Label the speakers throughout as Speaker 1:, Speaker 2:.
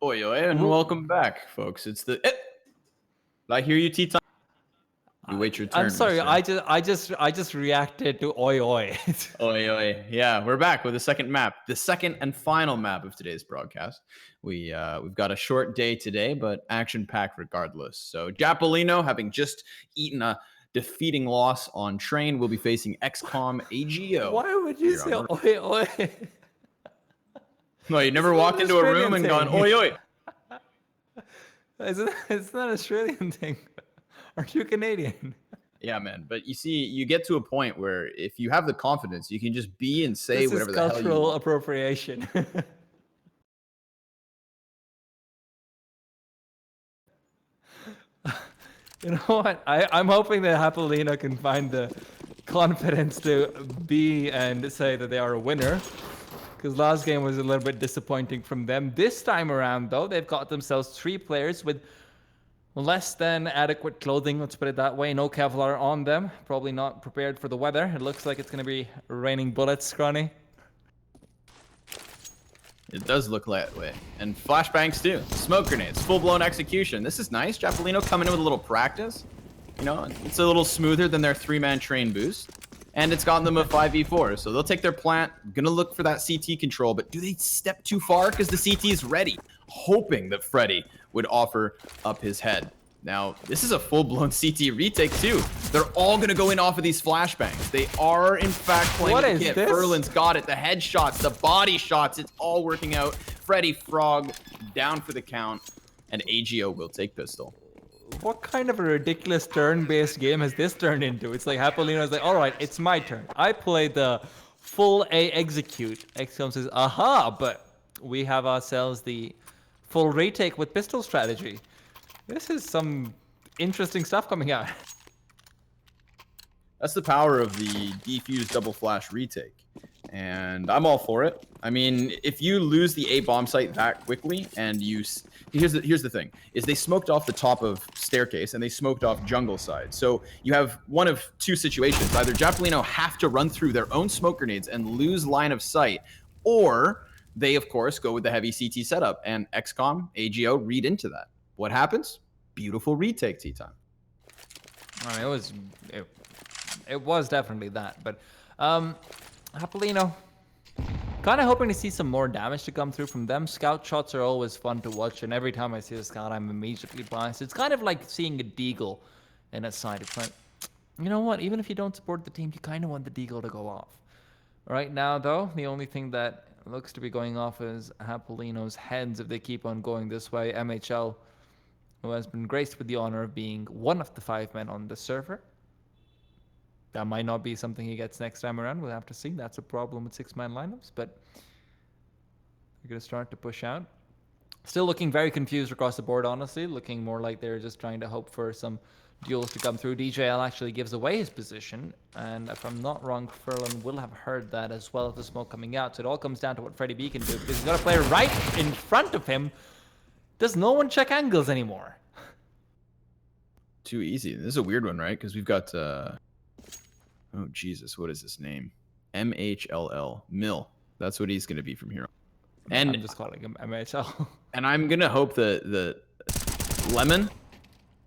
Speaker 1: Oi, oi, and welcome back, folks. It's the. I hear you, T-Time. You wait your turn,
Speaker 2: I'm sorry.
Speaker 1: mister.
Speaker 2: I just reacted to oi oi.
Speaker 1: Oi, oi. Yeah, we're back with the second map, the second and final map of today's broadcast. We've got a short day today, but action-packed regardless. So Japaleno, having just eaten a defeating loss on train, will be facing XCOM AGO.
Speaker 2: Why would you say oi oi?
Speaker 1: No, you never
Speaker 2: Isn't that
Speaker 1: walked
Speaker 2: an
Speaker 1: into a room
Speaker 2: Australian
Speaker 1: and gone,
Speaker 2: thing?
Speaker 1: oi, oi.
Speaker 2: It's not an Australian thing. Are you Canadian?
Speaker 1: Yeah, man. But you see, you get to a point where if you have the confidence, you can just be and say
Speaker 2: This is
Speaker 1: whatever the hell you
Speaker 2: cultural
Speaker 1: want.
Speaker 2: appropriation. You know what? I'm hoping that Japaleno can find the confidence to be and say that they are a winner. Because last game was a little bit disappointing from them. This time around, though, they've got themselves 3 players with less than adequate clothing, let's put it that way. No Kevlar on them. Probably not prepared for the weather. It looks like it's going to be raining bullets, Scrawny.
Speaker 1: It does look that way. And flashbangs too. Smoke grenades. Full-blown execution. This is nice. Japaleno coming in with a little practice. You know, it's a little smoother than their 3-man train boost. And it's gotten them a 5v4. So they'll take their plant. Gonna look for that CT control. But do they step too far? Because the CT is ready. Hoping that Freddy would offer up his head. Now, this is a full-blown CT retake, too. They're all going to go in off of these flashbangs. They are, in fact, playing
Speaker 2: What
Speaker 1: the
Speaker 2: is
Speaker 1: kit.
Speaker 2: this?
Speaker 1: Ferlin's got it. The headshots, the body shots. It's all working out. Freddy Frog down for the count. And AGO will take pistol.
Speaker 2: What kind of a ridiculous turn-based game has this turned into? It's like Japaleno's like, all right, it's my turn. I play the full A execute. XCOM says, aha, but we have ourselves the full retake with pistol strategy. This is some interesting stuff coming out.
Speaker 1: That's the power of the defuse double flash retake. And I'm all for it. I mean, if you lose the A bomb site that quickly and here's the thing, is they smoked off the top of staircase and they smoked off jungle side. So you have one of two situations. Either Japaleno have to run through their own smoke grenades and lose line of sight, or they, of course, go with the heavy CT setup, and XCOM, AGO read into that. What happens? Beautiful retake, T-Time.
Speaker 2: I mean, it was definitely that, but Japaleno, kind of hoping to see some more damage to come through from them. Scout shots are always fun to watch, and every time I see a scout, I'm immediately biased. It's kind of like seeing a deagle in a side. It's like, you know what? Even if you don't support the team, you kind of want the deagle to go off. Right now, though, the only thing that looks to be going off is Japaleno's heads if they keep on going this way. MHL, who has been graced with the honor of being one of the 5 men on the server. That might not be something he gets next time around. We'll have to see. That's a problem with 6-man lineups, but they're going to start to push out. Still looking very confused across the board, honestly. Looking more like they're just trying to hope for some duels to come through. DJL actually gives away his position, and if I'm not wrong, Ferlin will have heard that as well as the smoke coming out. So it all comes down to what Freddy B can do, because he's got a player right in front of him. Does no one check angles anymore?
Speaker 1: Too easy. This is a weird one, right? Because we've got... oh, Jesus. What is this name? MHLL. Mill. That's what he's going to be from here on. And
Speaker 2: I'm just calling him MHL.
Speaker 1: And I'm going to hope that the Lemon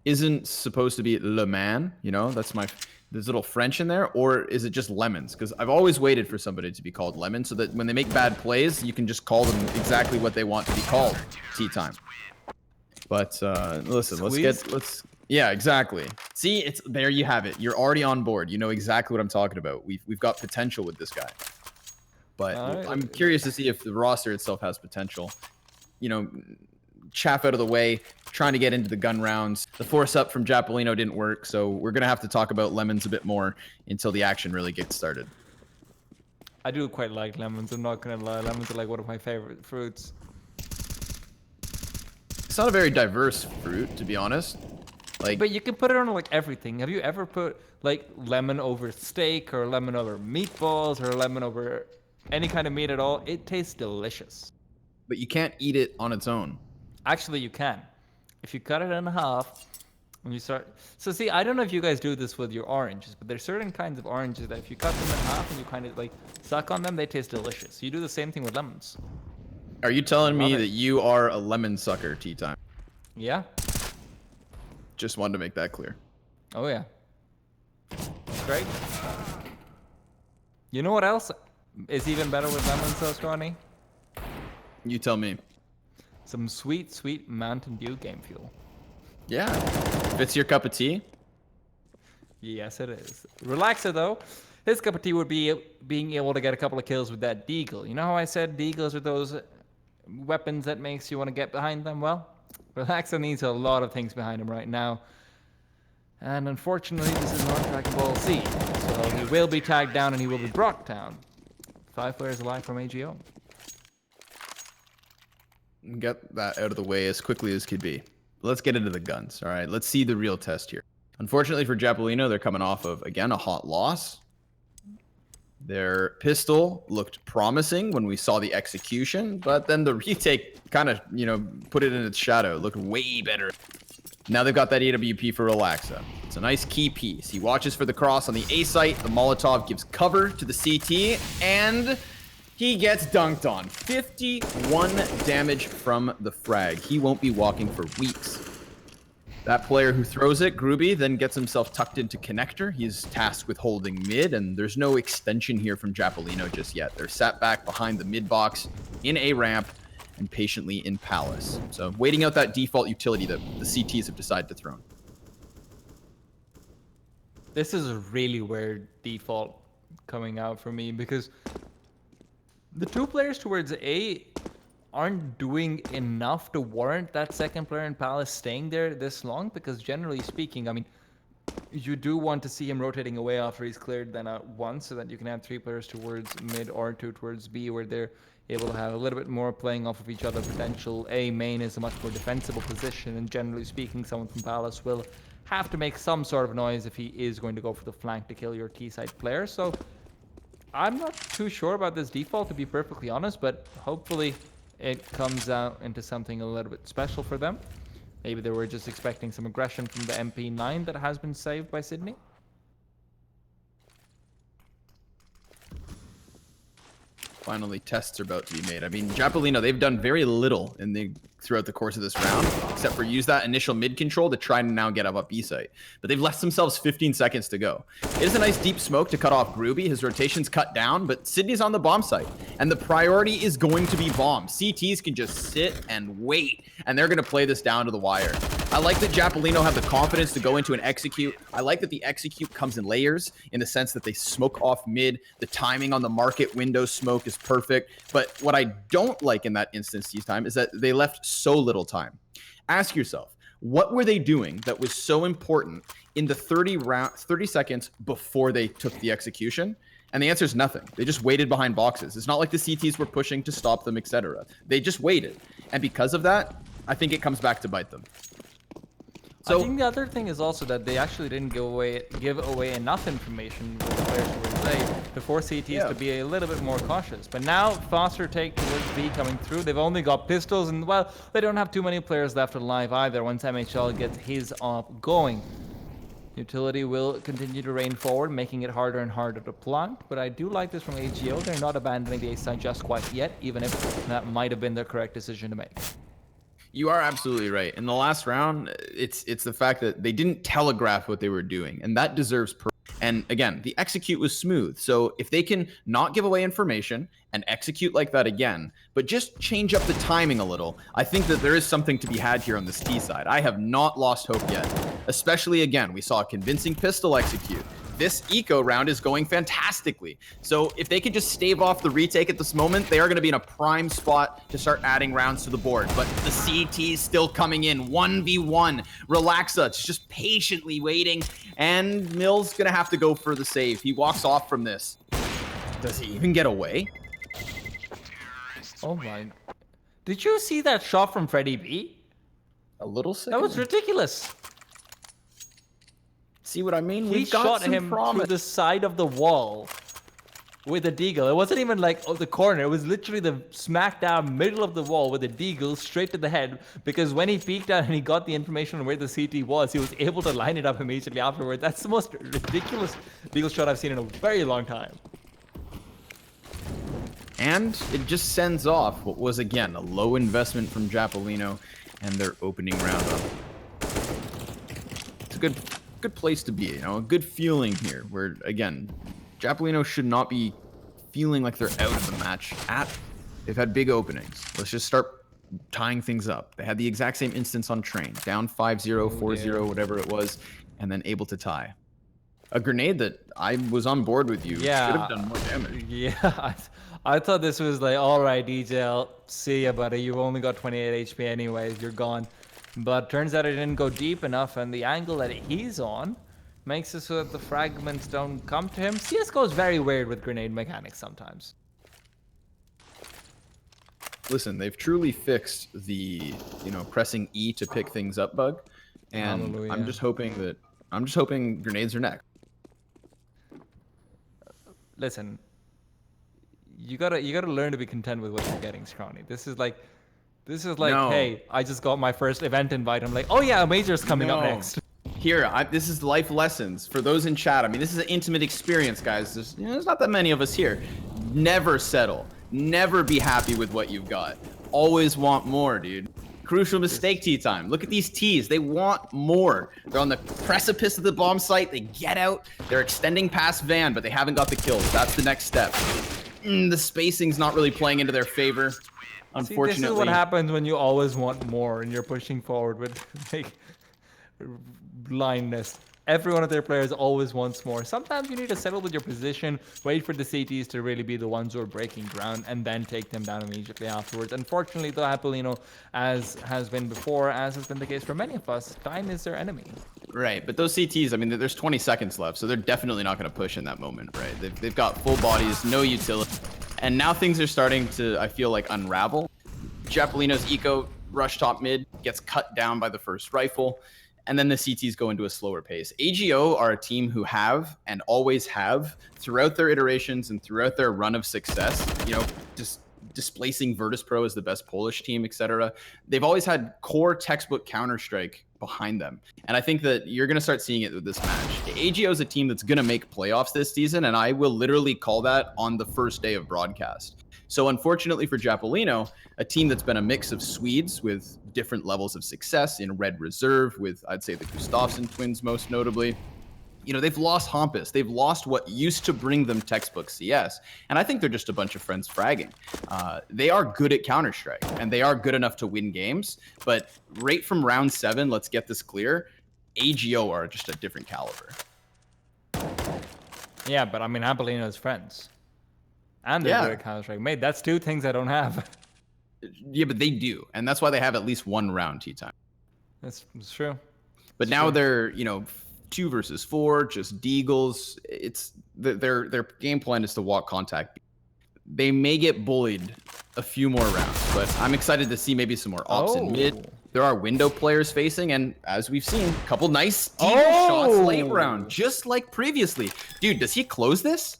Speaker 1: isn't supposed to be Le Man. You know, that's there's a little French in there. Or is it just Lemons? Because I've always waited for somebody to be called Lemon so that when they make bad plays, you can just call them exactly what they want to be called. T-Time. But listen, let's... Yeah, exactly. See, it's there you have it. You're already on board. You know exactly what I'm talking about. We've got potential with this guy. But I'm curious to see if the roster itself has potential. You know, chaff out of the way, trying to get into the gun rounds. The force up from Japaleno didn't work, so we're going to have to talk about lemons a bit more until the action really gets started.
Speaker 2: I do quite like lemons, I'm not going to lie. Lemons are like one of my favorite fruits.
Speaker 1: It's not a very diverse fruit, to be honest. Like,
Speaker 2: but you can put it on like everything. Have you ever put like lemon over steak or lemon over meatballs or lemon over any kind of meat at all? It tastes delicious.
Speaker 1: But you can't eat it on its own.
Speaker 2: Actually, you can. If you cut it in half and you start... So see, I don't know if you guys do this with your oranges, but there's certain kinds of oranges that if you cut them in half and you kind of like suck on them, they taste delicious. You do the same thing with lemons.
Speaker 1: Are you telling me
Speaker 2: Love it.
Speaker 1: that you are a lemon sucker, Tea Time?
Speaker 2: Yeah.
Speaker 1: Just wanted to make that clear.
Speaker 2: Oh yeah. Great. You know what else is even better with lemon sauce, Ronnie?
Speaker 1: You tell me.
Speaker 2: Some sweet, sweet Mountain Dew game fuel.
Speaker 1: Yeah. If it's your cup of tea.
Speaker 2: Yes, it is. Relaxer, though. His cup of tea would be being able to get a couple of kills with that deagle. You know how I said deagles are those weapons that makes you want to get behind them? Well, Relaxer needs a lot of things behind him right now. And unfortunately, this is not Dragon Ball Z. So he will be tagged down and he will be brought down. 5 players alive from AGO.
Speaker 1: Get that out of the way as quickly as could be. Let's get into the guns, all right? Let's see the real test here. Unfortunately for Japaleno, they're coming off of, again, a hot loss. Their pistol looked promising when we saw the execution, but then the retake kind of, put it in its shadow. It looked way better. Now they've got that AWP for Relaxa. It's a nice key piece. He watches for the cross on the A site. The Molotov gives cover to the CT, and he gets dunked on. 51 damage from the frag. He won't be walking for weeks. That player who throws it, Gruby, then gets himself tucked into connector. He's tasked with holding mid, and there's no extension here from Japaleno just yet. They're sat back behind the mid box in A ramp and patiently in Palace. So waiting out that default utility that the CTs have decided to throw.
Speaker 2: This is a really weird default coming out for me because the 2 players towards A aren't doing enough to warrant that second player in Palace staying there this long, because generally speaking, I mean, you do want to see him rotating away after he's cleared then at once, so that you can have 3 players towards mid or 2 towards B, where they're able to have a little bit more playing off of each other potential. A main is a much more defensible position, and generally speaking, someone from Palace will have to make some sort of noise if he is going to go for the flank to kill your T-side player. So I'm not too sure about this default, to be perfectly honest, but hopefully it comes out into something a little bit special for them. Maybe they were just expecting some aggression from the MP9 that has been saved by Sydney.
Speaker 1: Finally, tests are about to be made. I mean, Japaleno, they've done very little throughout the course of this round, except for use that initial mid control to try and now get up B site. But they've left themselves 15 seconds to go. It is a nice deep smoke to cut off Gruby. His rotation's cut down, but Sydney's on the bomb site, and the priority is going to be bomb. CTs can just sit and wait, and they're going to play this down to the wire. I like that Japaleno have the confidence to go into an execute. I like that the execute comes in layers in the sense that they smoke off mid. The timing on the market window smoke is perfect. But what I don't like in that instance this time is that they left so little time. Ask yourself, what were they doing that was so important in the 30 seconds before they took the execution? And the answer is nothing. They just waited behind boxes. It's not like the CTs were pushing to stop them, etc. They just waited. And because of that, I think it comes back to bite them.
Speaker 2: So I think the other thing is also that they actually didn't give away enough information with the players towards A to force CTs to be a little bit more cautious. But now, faster take towards B coming through. They've only got pistols, and well, they don't have too many players left alive either once MHL gets his op going. Utility will continue to rain forward, making it harder and harder to plant. But I do like this from AGO. They're not abandoning the A side just quite yet, even if that might have been the correct decision to make.
Speaker 1: You are absolutely right. In the last round, it's the fact that they didn't telegraph what they were doing, and that deserves and again, the execute was smooth. So if they can not give away information and execute like that again, but just change up the timing a little, I think that there is something to be had here on this T side. I have not lost hope yet. Especially again, we saw a convincing pistol execute. This eco round is going fantastically. So if they can just stave off the retake at this moment, they are going to be in a prime spot to start adding rounds to the board. But the CT's still coming in 1v1. Relaxa, it's just patiently waiting. And Mill's going to have to go for the save. He walks off from this. Does he even get away?
Speaker 2: Oh my. Did you see that shot from Freddy B?
Speaker 1: A little sick.
Speaker 2: That was ridiculous.
Speaker 1: See what I mean?
Speaker 2: He shot him through the side of the wall with a deagle. It wasn't even like the corner. It was literally the smack dab middle of the wall with a deagle straight to the head. Because when he peeked out and he got the information on where the CT was, he was able to line it up immediately afterward. That's the most ridiculous deagle shot I've seen in a very long time.
Speaker 1: And it just sends off what was, again, a low investment from Japaleno and their opening round up. It's a good place to be, you know, a good feeling here where, again, Japaleno should not be feeling like they're out of the match they've had big openings. Let's just start tying things up. They had the exact same instance on Train, down 5-0, 4-0, whatever it was, and then able to tie. A grenade that I was on board with you should have done more damage.
Speaker 2: Yeah, I thought this was like, all right, DJL, see ya, buddy. You've only got 28 HP anyways. You're gone. But turns out it didn't go deep enough, and the angle that he's on makes it so that the fragments don't come to him. CSGO is very weird with grenade mechanics sometimes.
Speaker 1: Listen, they've truly fixed the, you know, pressing E to pick things up bug, and
Speaker 2: Hallelujah.
Speaker 1: I'm just hoping grenades are next.
Speaker 2: Listen, you gotta learn to be content with what you're getting, Scrawny. This is like,
Speaker 1: No.
Speaker 2: hey, I just got my first event invite. I'm like, oh yeah, a major's coming up next.
Speaker 1: Here, this is life lessons for those in chat. I mean, this is an intimate experience, guys. There's not that many of us here. Never settle. Never be happy with what you've got. Always want more, dude. Crucial mistake tea time. Look at these tees. They want more. They're on the precipice of the bomb site. They get out. They're extending past Van, but they haven't got the kills. That's the next step. The spacing's not really playing into their favor, unfortunately.
Speaker 2: See, this is what happens when you always want more and you're pushing forward with like blindness. Every one of their players always wants more. Sometimes you need to settle with your position, wait for the CTs to really be the ones who are breaking ground, and then take them down immediately afterwards. Unfortunately, though, Japaleno, as has been before, as has been the case for many of us, time is their enemy.
Speaker 1: Right, but those CTs, I mean, there's 20 seconds left, so they're definitely not going to push in that moment, right? They've got full bodies, no utility, and now things are starting to, I feel like, unravel. Japaleno's eco rush top mid gets cut down by the first rifle, and then the CTs go into a slower pace. AGO are a team who have and always have, throughout their iterations and throughout their run of success, you know, just displacing Virtus Pro as the best Polish team, etc. They've always had core textbook Counter-Strike behind them. And I think that you're going to start seeing it with this match. AGO is a team that's going to make playoffs this season, and I will literally call that on the first day of broadcast. So unfortunately for Japaleno, a team that's been a mix of Swedes with different levels of success in Red Reserve, with, I'd say, the Gustafsson twins most notably, you know, they've lost Hampus. They've lost what used to bring them textbook CS. And I think they're just a bunch of friends fragging. They are good at Counter-Strike, and they are good enough to win games. But right from round 7, let's get this clear, AGO are just a different caliber.
Speaker 2: Yeah, but I mean, Japaleno's friends. And they're good at Counter-Strike. Mate, that's two things I don't have.
Speaker 1: Yeah, but they do. And that's why they have at least one round tea time.
Speaker 2: That's true.
Speaker 1: But now they're, you know, 2 versus 4, just deagles. It's their game plan is to walk contact. They may get bullied a few more rounds, but I'm excited to see maybe some more ops in mid. There are window players facing, and as we've seen, a couple nice deagle shots late round, just like previously. Dude, does he close this?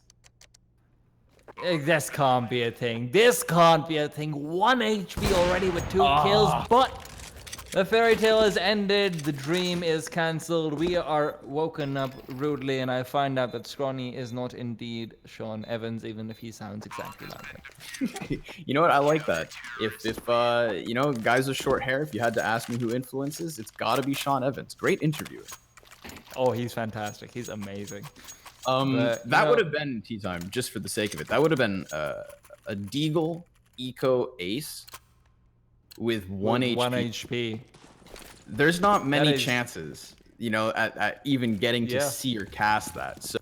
Speaker 2: This can't be a thing. This can't be a thing. 1 HP already with 2 kills, but the fairy tale has ended. The dream is cancelled. We are woken up rudely, and I find out that Scrawny is not indeed Sean Evans, even if he sounds exactly like him.
Speaker 1: You know what? I like that. If you know, guys with short hair, if you had to ask me who influences, it's got to be Sean Evans. Great interviewer.
Speaker 2: Oh, he's fantastic. He's amazing.
Speaker 1: That would have been tea time, just for the sake of it. That would have been a deagle eco ace with 1 HP.
Speaker 2: 1 HP.
Speaker 1: There's not many chances, you know, at even getting to see or cast that. So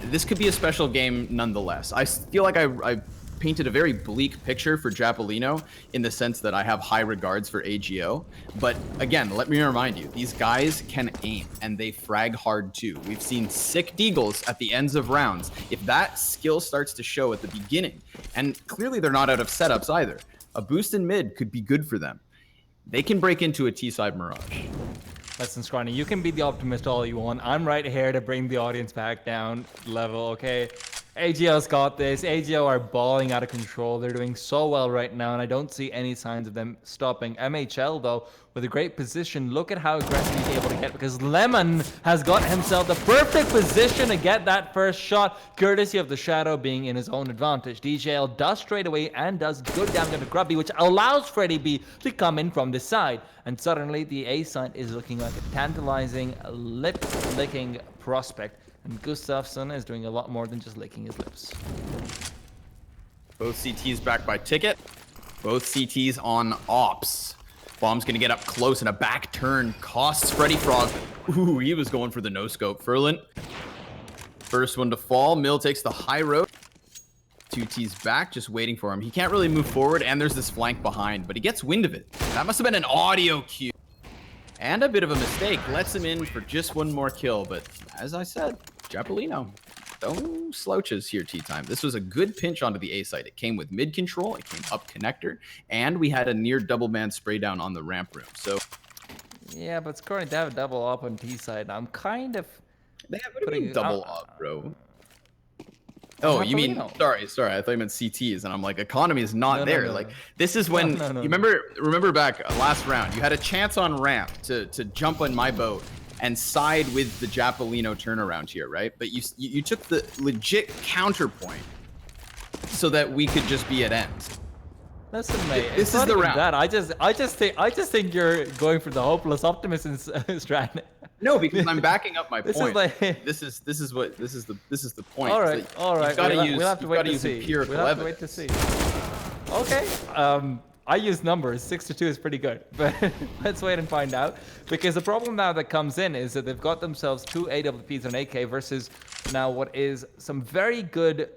Speaker 1: this could be a special game nonetheless. I feel like I painted a very bleak picture for Japaleno in the sense that I have high regards for AGO. But again, let me remind you, these guys can aim and they frag hard too. We've seen sick deagles at the ends of rounds. If that skill starts to show at the beginning, and clearly they're not out of setups either, a boost in mid could be good for them. They can break into a T-side Mirage.
Speaker 2: Listen, Scrawny, you can be the optimist all you want. I'm right here to bring the audience back down level, okay? AGO's got this. AGO are balling out of control. They're doing so well right now, and I don't see any signs of them stopping. MHL, though, with a great position. Look at how aggressive he's able to get, because Lemon has got himself the perfect position to get that first shot, courtesy of the Shadow being in his own advantage. DJL does straight away and does good damage to Grubby, which allows Freddy B to come in from the side. And suddenly, the A side is looking like a tantalizing, lip-licking prospect. And Gustafsson is doing a lot more than just licking his lips.
Speaker 1: Both CTs back by ticket. Both CTs on ops. Bomb's gonna get up close and a back turn costs Freddy Frog. Ooh, he was going for the no-scope. Furlan, first one to fall. Mill takes the high road. 2T's back, just waiting for him. He can't really move forward, and there's this flank behind, but he gets wind of it. That must have been an audio cue. And a bit of a mistake. Lets him in for just one more kill, but as I said, Japaleno, no slouches here, T-Time. This was a good pinch onto the A site. It came with mid control, it came up connector, and we had a near double man spray down on the ramp room. So
Speaker 2: yeah, but scoring to have a double up on T side, I'm kind of
Speaker 1: putting double up, bro. Oh, you mean sorry, I thought you meant CTs, and I'm like, economy is not there.
Speaker 2: No.
Speaker 1: Like this is when you remember back last round, you had a chance on ramp to jump on my boat and side with the Japaleno turnaround here, right? But you took the legit counterpoint so that we could just be at end.
Speaker 2: Listen, mate.
Speaker 1: This is the round.
Speaker 2: That. I just think you're going for the hopeless optimism strat.
Speaker 1: No, because I'm backing up my
Speaker 2: This
Speaker 1: point.
Speaker 2: is like
Speaker 1: this is the point.
Speaker 2: all right.
Speaker 1: You've got to use,
Speaker 2: we'll have to wait to
Speaker 1: use
Speaker 2: see.
Speaker 1: empirical
Speaker 2: We'll have to
Speaker 1: evidence.
Speaker 2: wait to see. Okay. I use numbers. 6-2 is pretty good, but let's wait and find out. Because the problem now that comes in is that they've got themselves 2 AWPs on AK versus now what is some very good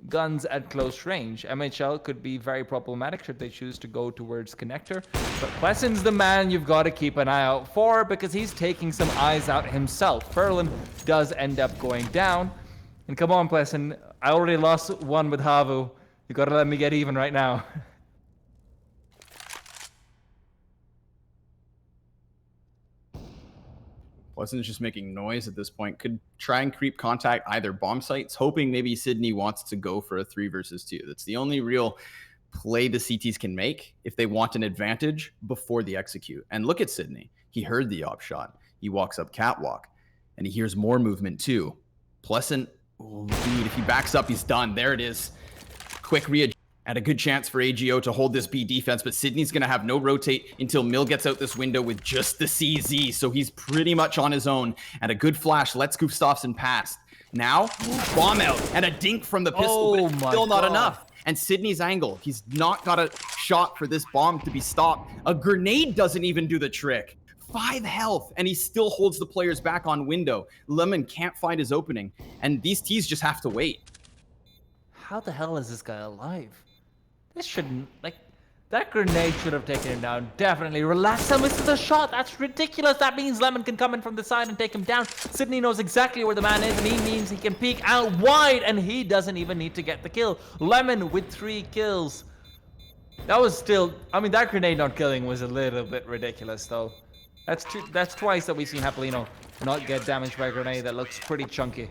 Speaker 2: guns at close range. MHL could be very problematic should they choose to go towards connector. But Plesson's the man you've got to keep an eye out for because he's taking some eyes out himself. Furlan does end up going down. And come on, Plesson. I already lost one with Havu. You got to let me get even right now.
Speaker 1: Pleasant's just making noise at this point. Could try and creep contact either bomb sites, hoping maybe Sydney wants to go for a 3 versus 2. That's the only real play the CTs can make if they want an advantage before the execute. And look at Sydney. He heard the op shot. He walks up catwalk, and he hears more movement too. Pleasant, oh, dude, if he backs up, he's done. There it is. Quick readjust. And a good chance for AGO to hold this B defense, but Sydney's going to have no rotate until Mill gets out this window with just the CZ, so he's pretty much on his own. And a good flash lets Gustafsson past. Now, bomb out, and a dink from the pistol, but it's still not enough. And Sydney's angle, he's not got a shot for this bomb to be stopped. A grenade doesn't even do the trick. 5 health, and he still holds the players back on window. Lemon can't find his opening, and these T's just have to wait.
Speaker 2: How the hell is this guy alive? This shouldn't, like, that grenade should have taken him down. Definitely. Relax and misses a shot. That's ridiculous. That means Lemon can come in from the side and take him down. Sydney knows exactly where the man is, and he means he can peek out wide, and he doesn't even need to get the kill. Lemon with 3 kills. That was still, I mean, that grenade not killing was a little bit ridiculous, though. That's twice that we've seen Japaleno not get damaged by a grenade that looks pretty chunky.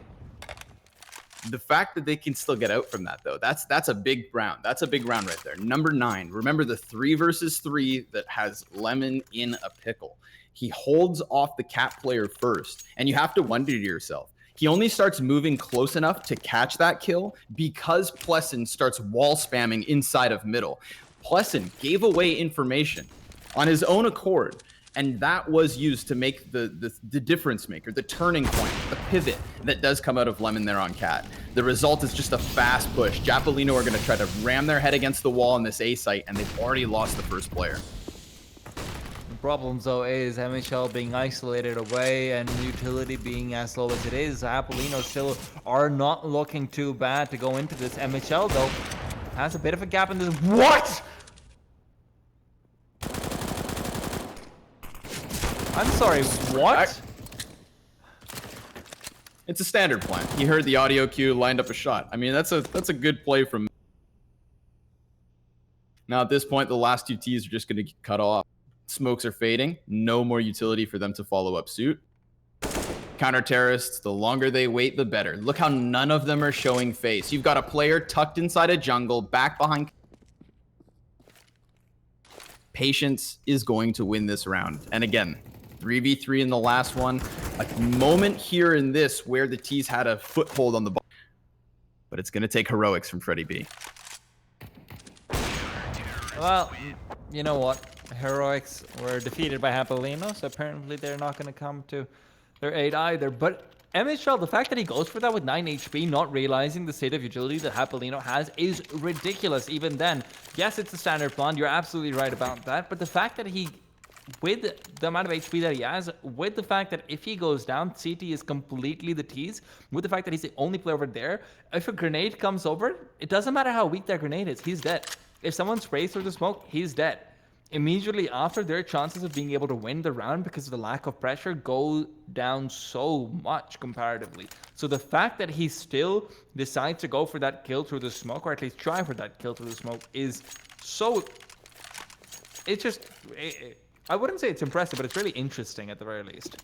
Speaker 1: The fact that they can still get out from that, though, that's a big round. That's a big round right there. Number 9. Remember the 3 versus 3 that has Lemon in a pickle. He holds off the cat player first, and you have to wonder to yourself, he only starts moving close enough to catch that kill because Plesson starts wall spamming inside of middle. Plesson gave away information on his own accord, and that was used to make the difference maker, the turning point, the pivot that does come out of Lemon there on Cat. The result is just a fast push. Japaleno are going to try to ram their head against the wall in this A site, and they've already lost the first player.
Speaker 2: The problem, though, is MHL being isolated away and utility being as low as it is. Japaleno still are not looking too bad to go into this. MHL, though, has a bit of a gap in this. What? I'm sorry, what?
Speaker 1: It's a standard plan. He heard the audio cue, lined up a shot. I mean, that's a good play from. Now at this point, the last 2 T's are just going to get cut off. Smokes are fading. No more utility for them to follow up suit. counter-terrorists, the longer they wait, the better. Look how none of them are showing face. You've got a player tucked inside a jungle, back behind. Patience is going to win this round. And again, 3v3 in the last one. A moment here in this where the T's had a foothold on the ball. But it's going to take heroics from Freddie B.
Speaker 2: Well, you know what? Heroics were defeated by Japaleno, so apparently they're not going to come to their aid either. But MHL, the fact that he goes for that with 9 HP, not realizing the state of utility that Japaleno has, is ridiculous even then. Yes, it's a standard plant. You're absolutely right about that. But the fact that he, with the amount of HP that he has, with the fact that if he goes down, CT is completely the T's, with the fact that he's the only player over there, if a grenade comes over, it doesn't matter how weak that grenade is, he's dead. If someone sprays through the smoke, he's dead. Immediately after, their chances of being able to win the round because of the lack of pressure go down so much comparatively. So the fact that he still decides to go for that kill through the smoke, or at least try for that kill through the smoke, is so... It's just... I wouldn't say it's impressive, but it's really interesting at the very least.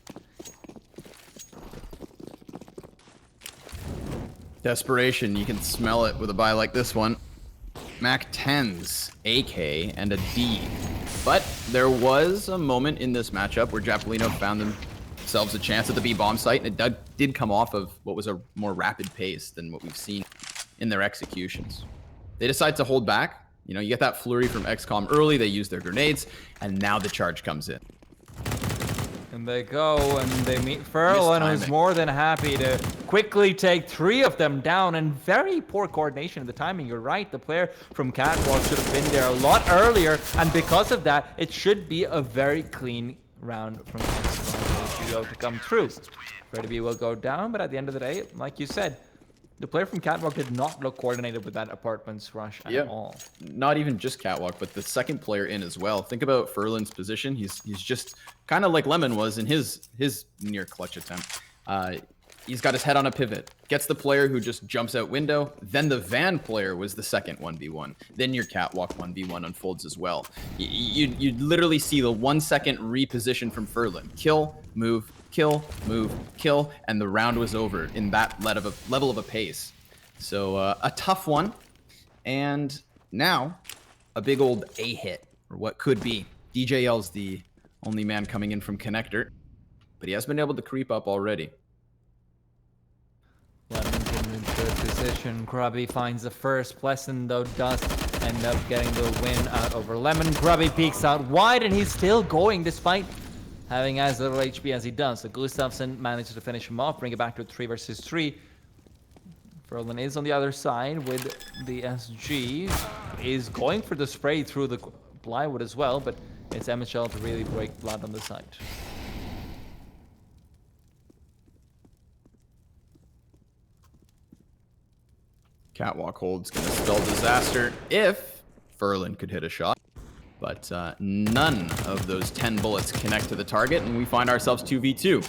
Speaker 1: Desperation, you can smell it with a buy like this one. Mac 10s, AK, and a D. But there was a moment in this matchup where Japaleno found themselves a chance at the B bomb site, and it did come off of what was a more rapid pace than what we've seen in their executions. They decide to hold back. You know, you get that flurry from XCOM early, they use their grenades, and now the charge comes in.
Speaker 2: And they go and they meet Furl, and was more than happy to quickly take 3 of them down. And very poor coordination of the timing. You're right, the player from Catwalk should have been there a lot earlier, and because of that, it should be a very clean round from Csgo to come through. Freddie B will go down, but at the end of the day, like you said, the player from Catwalk did not look coordinated with that apartments rush at all.
Speaker 1: Not even just Catwalk, but the second player in as well. Think about Furlan's position. He's just kind of like Lemon was in his near clutch attempt. He's got his head on a pivot, gets the player who just jumps out window. Then the van player was the second 1v1. Then your Catwalk 1v1 unfolds as well. You literally see the 1 second reposition from Furlan. Kill, move, kill, move, kill, and the round was over in that level of a pace. So a tough one, and now a big old A hit, or what could be. DJL's the only man coming in from connector, but he has been able to creep up already.
Speaker 2: Lemon in good position. Grubby finds the first. Pleasant, though, does end up getting the win out over Lemon. Grubby peeks out wide, and he's still going despite having as little HP as he does. So Gustafsson manages to finish him off, bring it back to a 3 versus 3. Furlan is on the other side with the SG. Is going for the spray through the plywood as well, but it's MHL to really break blood on the site.
Speaker 1: Catwalk hold's gonna spell disaster if Furlan could hit a shot. But none of those 10 bullets connect to the target, and we find ourselves 2v2.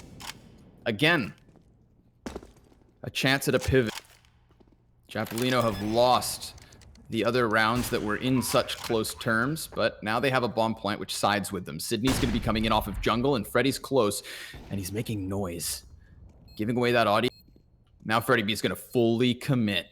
Speaker 1: Again, a chance at a pivot. Japaleno have lost the other rounds that were in such close terms, but now they have a bomb plant which sides with them. Sydney's going to be coming in off of jungle, and Freddy's close, and he's making noise, giving away that audio. Now Freddie B is going to fully commit.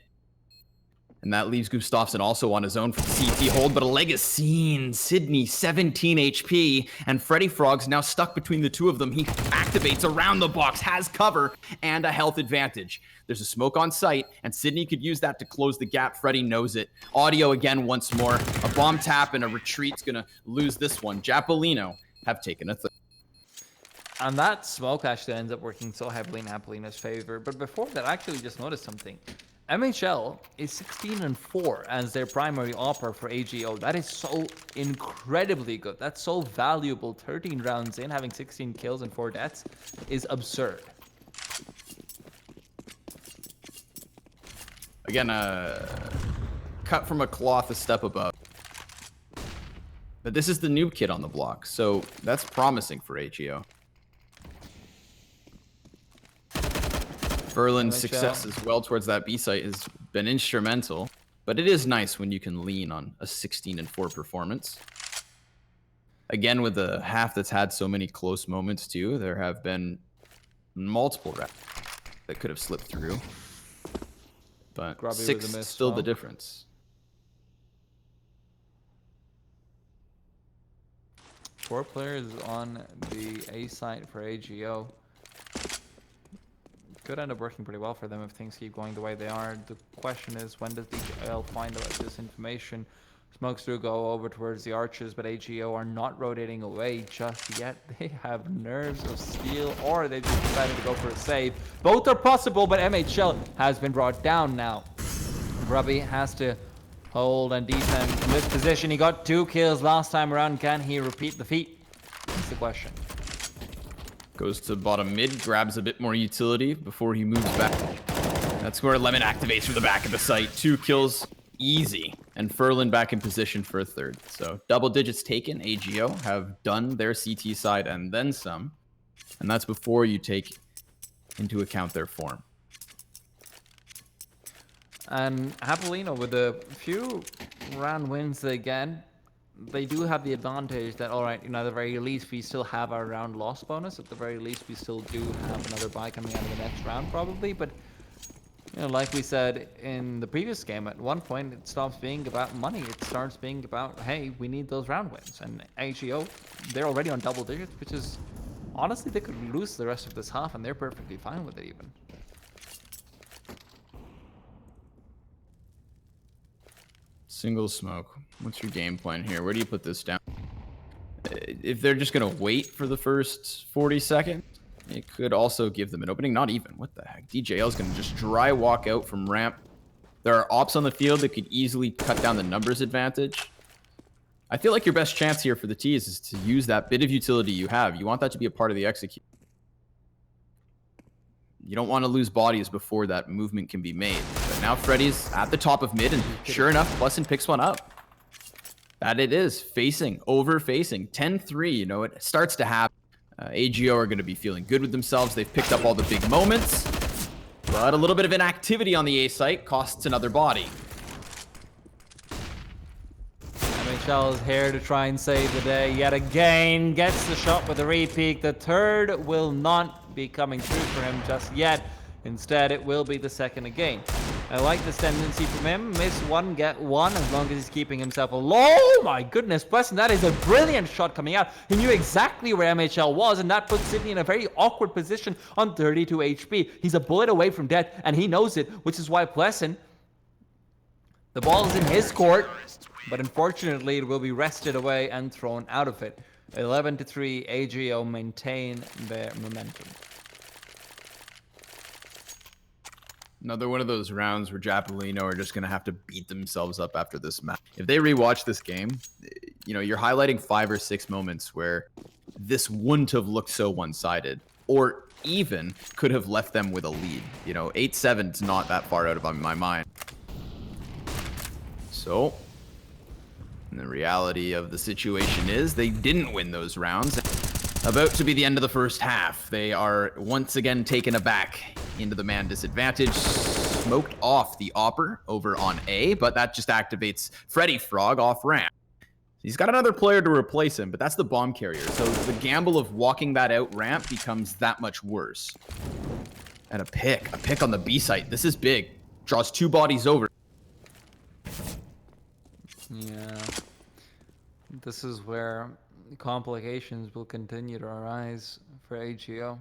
Speaker 1: And that leaves Gustafsson also on his own for the CT hold, but a leg is seen. Sydney, 17 HP, and Freddy Frog's now stuck between the two of them. He activates around the box, has cover, and a health advantage. There's a smoke on site, and Sydney could use that to close the gap. Freddy knows it. Audio again once more. A bomb tap and a retreat's gonna lose this one. Japaleno have taken a third.
Speaker 2: And that smoke actually ends up working so heavily in Japaleno's favor. But before that, I actually just noticed something. MHL is 16-4 as their primary offer for AGO. That is so incredibly good. That's so valuable. 13 rounds in, having 16 kills and 4 deaths is absurd.
Speaker 1: Again, cut from a cloth a step above. But this is the noob kid on the block, so that's promising for AGO. Furlan's success as well towards that B site has been instrumental, but it is nice when you can lean on a 16-4 performance. Again, with a half that's had so many close moments too, there have been multiple reps that could have slipped through. But
Speaker 2: Grubby
Speaker 1: 6
Speaker 2: with a miss,
Speaker 1: still the
Speaker 2: well.
Speaker 1: difference.
Speaker 2: 4 players on the A site for AGO. Could end up working pretty well for them if things keep going the way they are. The question is, when does DJL find out this information? Smokes do go over towards the archers, but AGO are not rotating away just yet. They have nerves of steel, or they just decided to go for a save. Both are possible, but MHL has been brought down now. Grubby has to hold and defend from this position. He got 2 kills last time around. Can he repeat the feat? That's the question.
Speaker 1: Goes to bottom mid, grabs a bit more utility before he moves back. That's where Lemon activates from the back of the site. 2 kills, easy. And Furlan back in position for a third. So double digits taken. AGO have done their CT side and then some. And that's before you take into account their form.
Speaker 2: And Japaleno, with a few round wins again, they do have the advantage that, all right, you know, at the very least, we still have our round loss bonus. At the very least, we still do have another buy coming out of the next round, probably. But, you know, like we said in the previous game, at one point, it stops being about money. It starts being about, hey, we need those round wins. And AGO, they're already on double digits, which is, honestly, they could lose the rest of this half, and they're perfectly fine with it, even.
Speaker 1: Single smoke. What's your game plan here? Where do you put this down? If they're just going to wait for the first 40 seconds, it could also give them an opening. Not even. What the heck? DJL is going to just dry walk out from ramp. There are ops on the field that could easily cut down the numbers advantage. I feel like your best chance here for the T's is to use that bit of utility you have. You want that to be a part of the execute. You don't want to lose bodies before that movement can be made. But now Freddy's at the top of mid, and sure enough, Pleasant picks one up. That it is. Facing, over facing. 10-3, you know, it starts to happen. AGO are going to be feeling good with themselves. They've picked up all the big moments. But a little bit of inactivity on the A site costs another body.
Speaker 2: MHL is here to try and save the day yet again. Gets the shot with a repeat. The third will not be coming through for him just yet. Instead, it will be the second again. I like this tendency from him. Miss one, get one, as long as he's keeping himself alone. Oh my goodness, Preston, that is a brilliant shot coming out. He knew exactly where MHL was, and that puts Sydney in a very awkward position on 32 HP. He's a bullet away from death, and he knows it, which is why Pleasant, the ball is in his court, but unfortunately it will be wrested away and thrown out of it. 11-3, AGO maintain their momentum.
Speaker 1: Another one of those rounds where Japaleno are just going to have to beat themselves up after this match. If they rewatch this game, you know, you're highlighting 5 or 6 moments where this wouldn't have looked so one-sided, or even could have left them with a lead. You know, 8-7 is not that far out of my mind. So, the reality of the situation is they didn't win those rounds. About to be the end of the first half. They are once again taken aback into the man disadvantage. Smoked off the Opper over on A, but that just activates Freddy Frog off ramp. He's got another player to replace him, but that's the bomb carrier. So the gamble of walking that out ramp becomes that much worse. And a pick on the B site. This is big. Draws 2 bodies over.
Speaker 2: Yeah. This is where complications will continue to arise for AGO.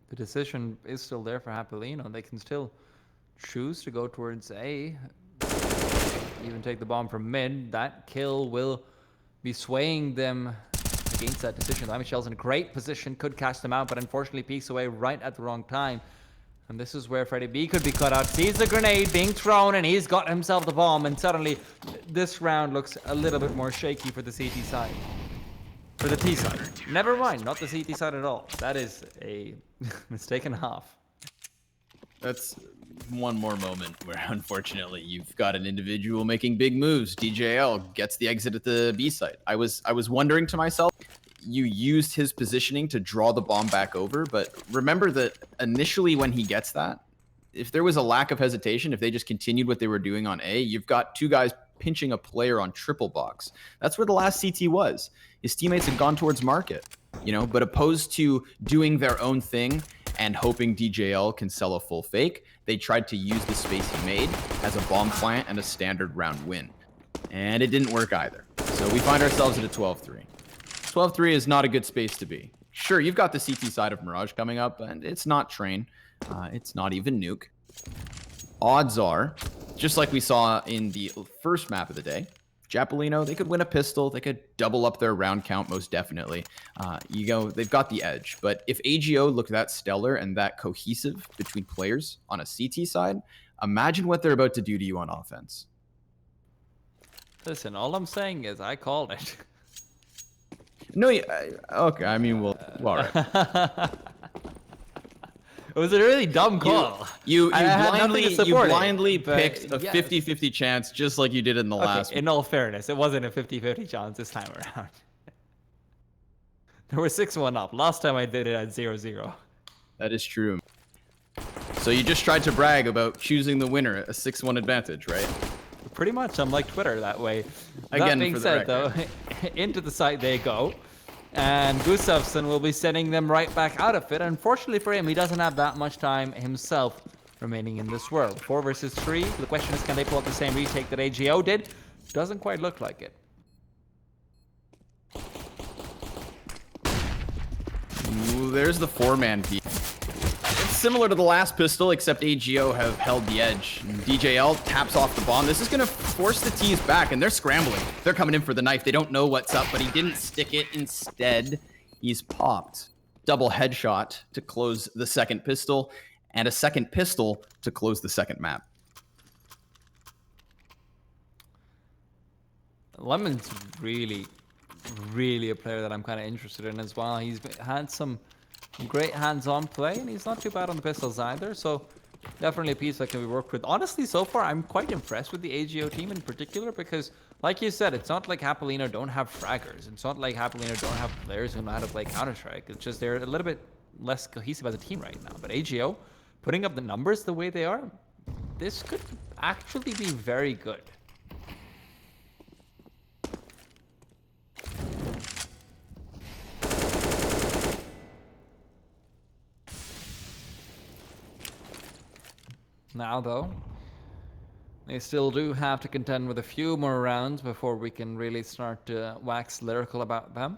Speaker 2: The decision is still there for Japaleno. They can still choose to go towards A, even take the bomb from mid. That kill will be swaying them against that decision. MHL's in a great position, could catch them out, but unfortunately peeks away right at the wrong time. And this is where Freddy B could be cut out. Sees the grenade being thrown, and he's got himself the bomb. And suddenly, this round looks a little bit more shaky for the CT side. For the T side. Never mind, not the CT side at all. That is a mistaken half.
Speaker 1: That's one more moment where, unfortunately, you've got an individual making big moves. DJL gets the exit at the B site. I was wondering to myself, you used his positioning to draw the bomb back over, but remember that initially when he gets that, if there was a lack of hesitation, if they just continued what they were doing on A, you've got 2 guys pinching a player on triple box. That's where the last CT was. His teammates had gone towards market. you know, but opposed to doing their own thing and hoping DJL can sell a full fake, they tried to use the space he made as a bomb plant and a standard round win. And it didn't work either. So we find ourselves at a 12-3. 12-3 is not a good space to be. Sure, you've got the CT side of Mirage coming up, and it's not Train. It's not even Nuke. Odds are, just like we saw in the first map of the day, Japaleno, they could win a pistol. They could double up their round count, most definitely. They've got the edge. But if AGO look that stellar and that cohesive between players on a CT side, imagine what they're about to do to you on offense.
Speaker 2: Listen, all I'm saying is I called it.
Speaker 1: No, okay. I mean, well, all right.
Speaker 2: It was a really dumb call.
Speaker 1: You blindly
Speaker 2: it,
Speaker 1: picked a 50-50 chance, just like you did in the last one.
Speaker 2: In all fairness, it wasn't a 50-50 chance this time around. There were 6-1 up. Last time I did it at 0-0.
Speaker 1: That is true. So you just tried to brag about choosing the winner at a 6-1 advantage, right?
Speaker 2: Pretty much. I'm like Twitter that way.
Speaker 1: Again,
Speaker 2: that being
Speaker 1: for the
Speaker 2: said,
Speaker 1: record.
Speaker 2: though, into the site they go. And Gustafsson will be sending them right back out of it. Unfortunately for him, he doesn't have that much time himself remaining in this world. 4 versus 3. The question is, can they pull up the same retake that AGO did? Doesn't quite look like it.
Speaker 1: Ooh, there's the 4-man beat. It's similar to the last pistol, except AGO have held the edge. DJL taps off the bomb. This is going to force the T's back, and they're scrambling. They're coming in for the knife. They don't know what's up, but he didn't stick it. Instead, he's popped. Double headshot to close the second pistol, and a second pistol to close the second map.
Speaker 2: Lemon's really a player that I'm kind of interested in as well. He's had some great hands-on play, and he's not too bad on the pistols either, so definitely a piece that can be worked with. Honestly, so far, I'm quite impressed with the AGO team in particular, because, like you said, it's not like Japaleno don't have fraggers. It's not like Japaleno don't have players who know how to play Counter-Strike. It's just they're a little bit less cohesive as a team right now. But AGO, putting up the numbers the way they are, this could actually be very good. Now, though, they still do have to contend with a few more rounds before we can really start to wax lyrical about them.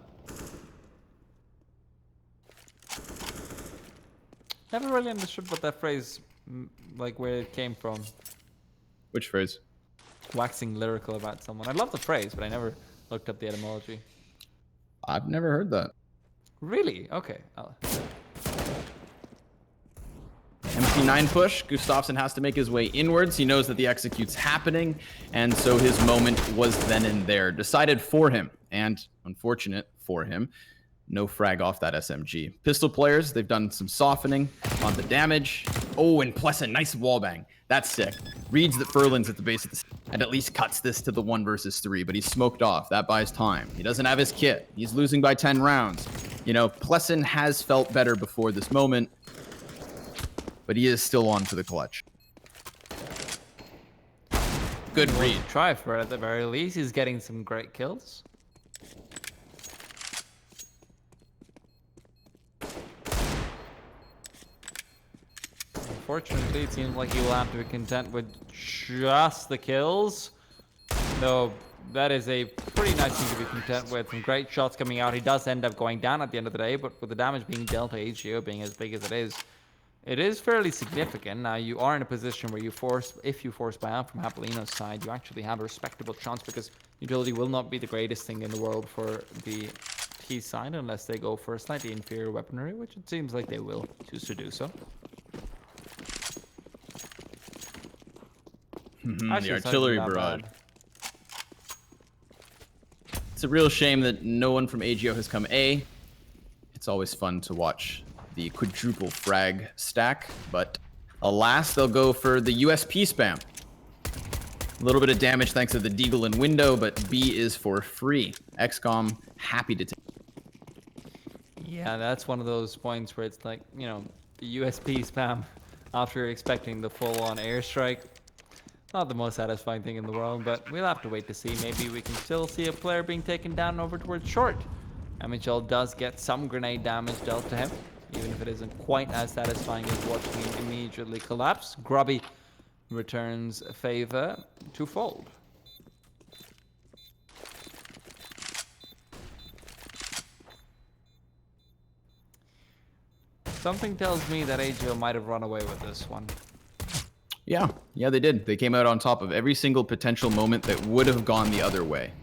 Speaker 2: Never really understood what that phrase, like where it came from.
Speaker 1: Which phrase?
Speaker 2: Waxing lyrical about someone. I love the phrase, but I never looked up the etymology.
Speaker 1: I've never heard that.
Speaker 2: Really? Okay.
Speaker 1: MC9 push. Gustafsson has to make his way inwards. He knows that the execute's happening, and so his moment was then and there. Decided for him, and unfortunate for him, no frag off that SMG. Pistol players, they've done some softening on the damage. Oh, and plus a nice wallbang. That's sick. Reads that Furlan's at the base of the... and at least cuts this to the 1 versus 3, but he's smoked off. That buys time. He doesn't have his kit. He's losing by 10 rounds. You know, Plessin has felt better before this moment, but he is still on for the clutch. Good read.
Speaker 2: Try for it at the very least. He's getting some great kills. Unfortunately, it seems like he will have to be content with just the kills. Though that is a pretty nice thing to be content with. Some great shots coming out. He does end up going down at the end of the day, but with the damage being dealt to AGO being as big as it is fairly significant. Now, you are in a position where if you force buyout from Japaleno's side, you actually have a respectable chance, because utility will not be the greatest thing in the world for the T side unless they go for a slightly inferior weaponry, which it seems like they will choose to do so.
Speaker 1: The artillery barrage. It's a real shame that no one from AGO has come A. It's always fun to watch the quadruple frag stack, but alas, they'll go for the USP spam. A little bit of damage thanks to the deagle and window, but B is for free. XCOM happy to take.
Speaker 2: Yeah, that's one of those points where it's like, you know, the USP spam after expecting the full-on airstrike. Not the most satisfying thing in the world, but we'll have to wait to see. Maybe we can still see a player being taken down over towards short. MHL does get some grenade damage dealt to him, even if it isn't quite as satisfying as watching him immediately collapse. Grubby returns favor twofold. Something tells me that Csgo might have run away with this one.
Speaker 1: Yeah, they did. They came out on top of every single potential moment that would have gone the other way.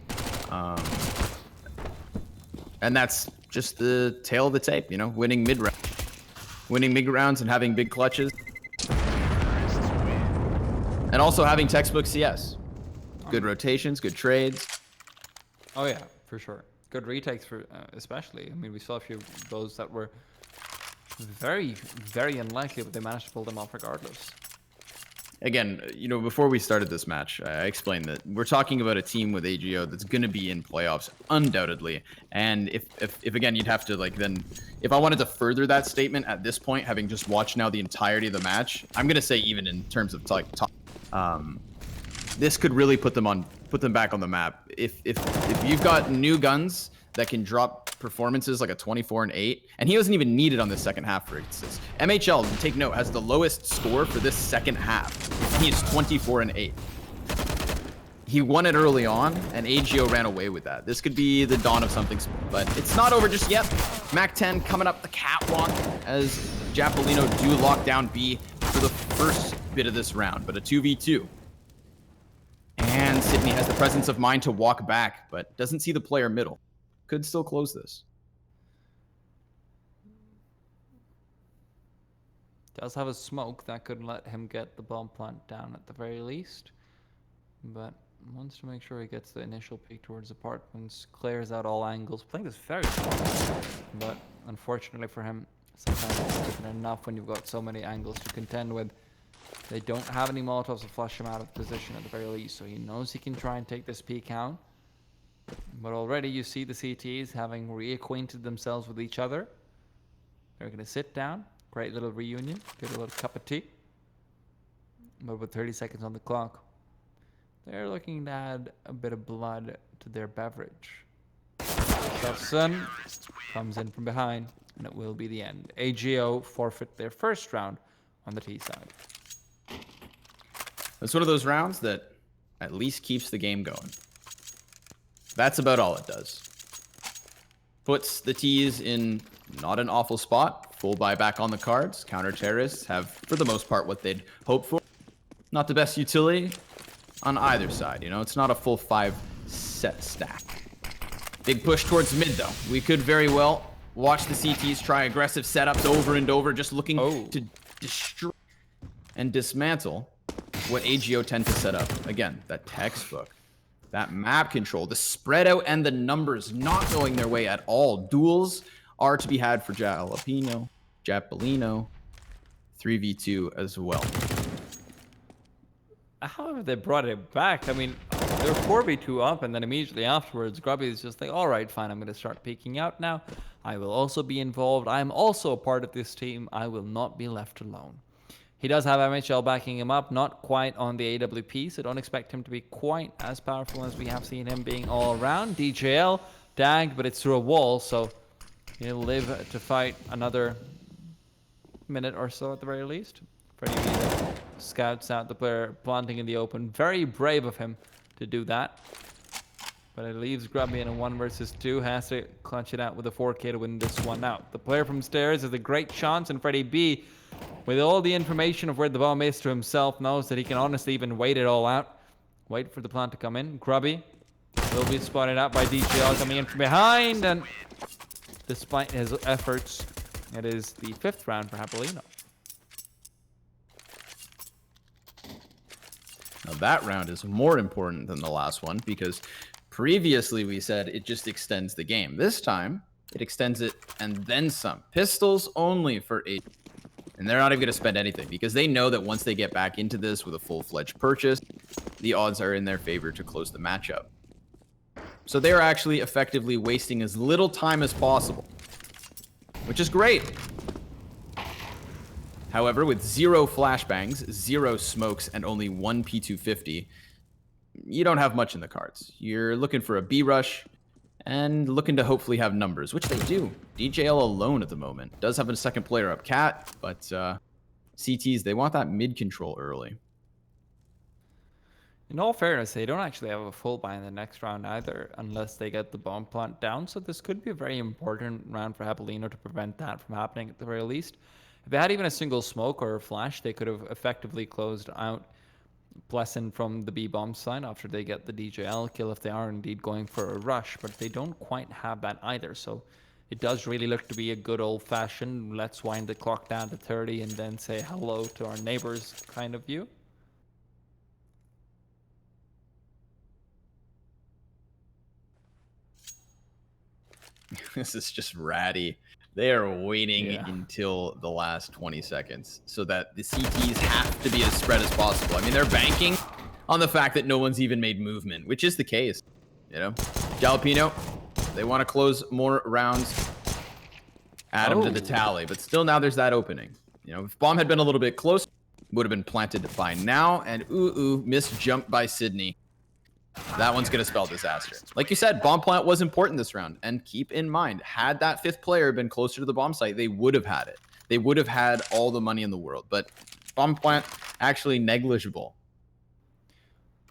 Speaker 1: And that's just the tail of the tape, you know, winning mid-rounds and having big clutches. And also having textbook CS. Good rotations, good trades.
Speaker 2: Oh yeah, for sure. Good retakes for especially. I mean, we saw a few of those that were very, very unlikely, but they managed to pull them off regardless. Again,
Speaker 1: you know, before we started this match, I explained that we're talking about a team with Csgo that's going to be in playoffs, undoubtedly. And if again, you'd have to, like, then, if I wanted to further that statement at this point, having just watched now the entirety of the match, I'm going to say even in terms of, like, top, this could really put them back on the map. If you've got new guns that can drop performances like a 24-8, and he wasn't even needed on the second half, for instance. MHL, take note, has the lowest score for this second half, and he is 24-8. He won it early on, and Csgo ran away with that. This could be the dawn of something, but it's not over just yet. Mac 10 coming up the catwalk as Japaleno do lock down B for the first bit of this round, but a 2v2. And Sydney has the presence of mind to walk back, but doesn't see the player middle. Could still close this.
Speaker 2: Does have a smoke that could let him get the bomb plant down at the very least, but wants to make sure he gets the initial peek towards apartments, clears out all angles, playing this very smart. But unfortunately for him, sometimes it isn't enough when you've got so many angles to contend with. They don't have any Molotovs to flush him out of position at the very least, so he knows he can try and take this peek out. But already you see the CTs having reacquainted themselves with each other. They're going to sit down. Great little reunion. Get a little cup of tea. But with 30 seconds on the clock, they're looking to add a bit of blood to their beverage. Sun comes in from behind, and it will be the end. Csgo forfeit their first round on the T side.
Speaker 1: It's one of those rounds that at least keeps the game going. That's about all it does. Puts the T's in not an awful spot. Full buyback on the cards. Counter-terrorists have, for the most part, what they'd hope for. Not the best utility on either side, you know? It's not a full 5-set stack. Big push towards mid, though. We could very well watch the CTs try aggressive setups over and over, just looking to destroy and dismantle what Csgo tend to set up. Again, that textbook. That map control, the spread out and the numbers not going their way at all. Duels are to be had for Japaleno, 3v2 as well.
Speaker 2: However, they brought it back. I mean, they're 4v2 up, and then immediately afterwards, Grubby is just like, all right, fine, I'm going to start peeking out now. I will also be involved. I'm also a part of this team. I will not be left alone. He does have MHL backing him up, not quite on the AWP, so don't expect him to be quite as powerful as we have seen him being all around. DJL tagged, but it's through a wall, so he'll live to fight another minute or so at the very least. Freddie scouts out the player planting in the open. Very brave of him to do that. But it leaves Grubby in a 1 versus 2. Has to clutch it out with a 4K to win this one out. The player from stairs has a great chance, and Freddie B, with all the information of where the bomb is to himself, knows that he can honestly even wait it all out. Wait for the plant to come in. Grubby will be spotted out by DJL coming in from behind, and despite his efforts, it is the 5th round for Japaleno.
Speaker 1: Now that round is more important than the last one because previously we said it just extends the game. This time, it extends it and then some. Pistols only for 8. And they're not even going to spend anything because they know that once they get back into this with a full-fledged purchase, the odds are in their favor to close the matchup. So they're actually effectively wasting as little time as possible, which is great. However, with 0 flashbangs, 0 smokes, and only 1 P250, you don't have much in the cards. You're looking for a B rush and looking to hopefully have numbers, which they do. DJL alone at the moment. Does have a second player up, Cat, but CTs, they want that mid control early.
Speaker 2: In all fairness, they don't actually have a full buy in the next round either, unless they get the bomb plant down. So this could be a very important round for Japaleno to prevent that from happening at the very least. If they had even a single smoke or a flash, they could have effectively closed out Blessin from the B bomb side after they get the DJL kill if they are indeed going for a rush, but they don't quite have that either. So it does really look to be a good old-fashioned let's wind the clock down to 30 and then say hello to our neighbors kind of view.
Speaker 1: This is just ratty. They are waiting until the last 20 seconds so that the CTs have to be as spread as possible. I mean, they're banking on the fact that no one's even made movement, which is the case. You know, Japaleno, they want to close more rounds, add them to the tally, but still now there's that opening. You know, if bomb had been a little bit closer, would have been planted by now, and missed jump by Sydney. That one's going to spell disaster. Like you said, bomb plant was important this round. And keep in mind, had that fifth player been closer to the bomb site, they would have had it. They would have had all the money in the world. But bomb plant, actually negligible.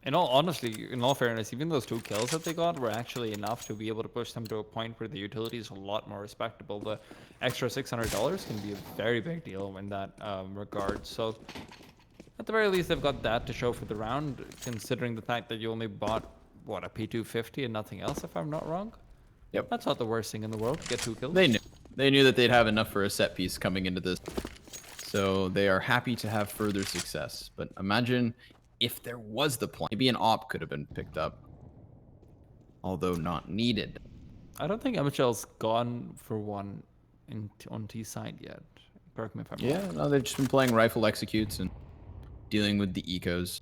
Speaker 2: In all fairness, even those 2 kills that they got were actually enough to be able to push them to a point where the utility is a lot more respectable. The extra $600 can be a very big deal in that regard. So at the very least, they've got that to show for the round, considering the fact that you only bought, what, a P250 and nothing else, if I'm not wrong?
Speaker 1: Yep.
Speaker 2: That's not the worst thing in the world to get 2 kills.
Speaker 1: They knew. They knew that they'd have enough for a set piece coming into this. So they are happy to have further success. But imagine if there was the plan. Maybe an op could have been picked up, although not needed.
Speaker 2: I don't think MHL's gone for one on T side yet. Correct me if I'm wrong.
Speaker 1: Yeah, no, they've just been playing rifle executes and dealing with the ecos.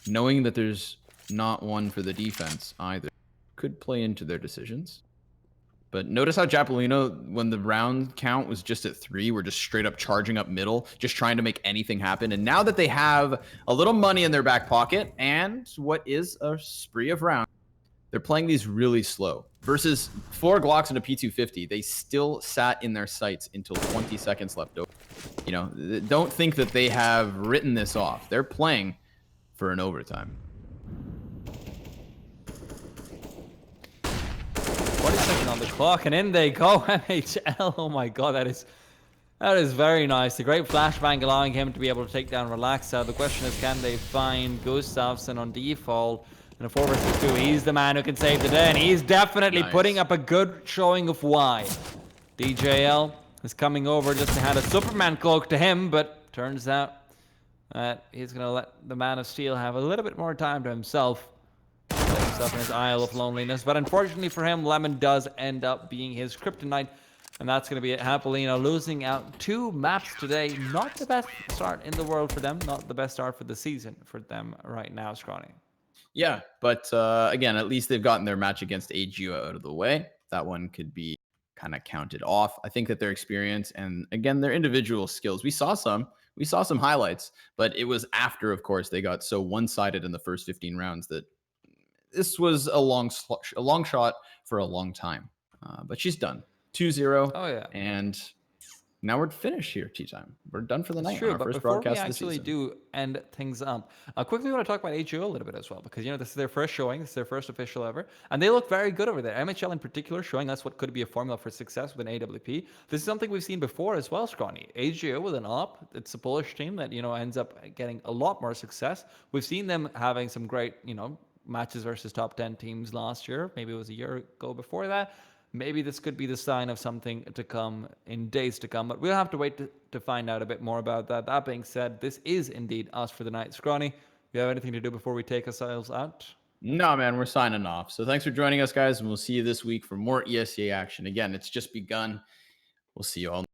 Speaker 1: Knowing that there's not one for the defense either could play into their decisions. But notice how Japaleno, when the round count was just at 3, were just straight up charging up middle, just trying to make anything happen. And now that they have a little money in their back pocket and what is a spree of rounds, they're playing these really slow. Versus 4 Glocks and a P250, they still sat in their sights until 20 seconds left over. You know, don't think that they have written this off. They're playing for an overtime.
Speaker 2: 20 seconds on the clock, and in they go. MHL. Oh my god, that is very nice. A great flashbang allowing him to be able to take down Relaxa. The question is, can they find Gustafsson on default? And a 4 versus 2, he's the man who can save the day, and he's definitely putting up a good showing of why. DJL is coming over just to hand a Superman cloak to him, but turns out that he's going to let the Man of Steel have a little bit more time to himself. Put himself in his Isle of Loneliness. But unfortunately for him, Lemon does end up being his kryptonite. And that's going to be it. Japaleno losing out 2 maps today. Not the best start in the world for them. Not the best start for the season for them right now, Scrawny.
Speaker 1: Yeah, but again, at least they've gotten their match against Csgo out of the way. That one could be kind of counted off. I think that their experience and, again, their individual skills, we saw some highlights, but it was after, of course, they got so one-sided in the first 15 rounds that this was a long shot for a long time. But she's done. 2-0.
Speaker 2: Oh, yeah.
Speaker 1: And now we're finished here, Tea Time. We're done for the night.
Speaker 2: True,
Speaker 1: our
Speaker 2: but
Speaker 1: first
Speaker 2: before we
Speaker 1: broadcast
Speaker 2: actually
Speaker 1: of the season.
Speaker 2: do end things up, quickly want to talk about Csgo a little bit as well, because, you know, this is their first showing. This is their first official ever, and they look very good over there. MHL in particular showing us what could be a formula for success with an AWP. This is something we've seen before as well, Scrawny. Csgo with an op. It's a Polish team that, you know, ends up getting a lot more success. We've seen them having some great, you know, matches versus top 10 teams last year. Maybe it was a year ago before that. Maybe this could be the sign of something to come in days to come, but we'll have to wait to find out a bit more about that. That being said, this is indeed us for the night. Scrawny, do you have anything to do before we take ourselves out?
Speaker 1: No, man, we're signing off. So thanks for joining us, guys, and we'll see you this week for more ESEA action. Again, it's just begun. We'll see you all.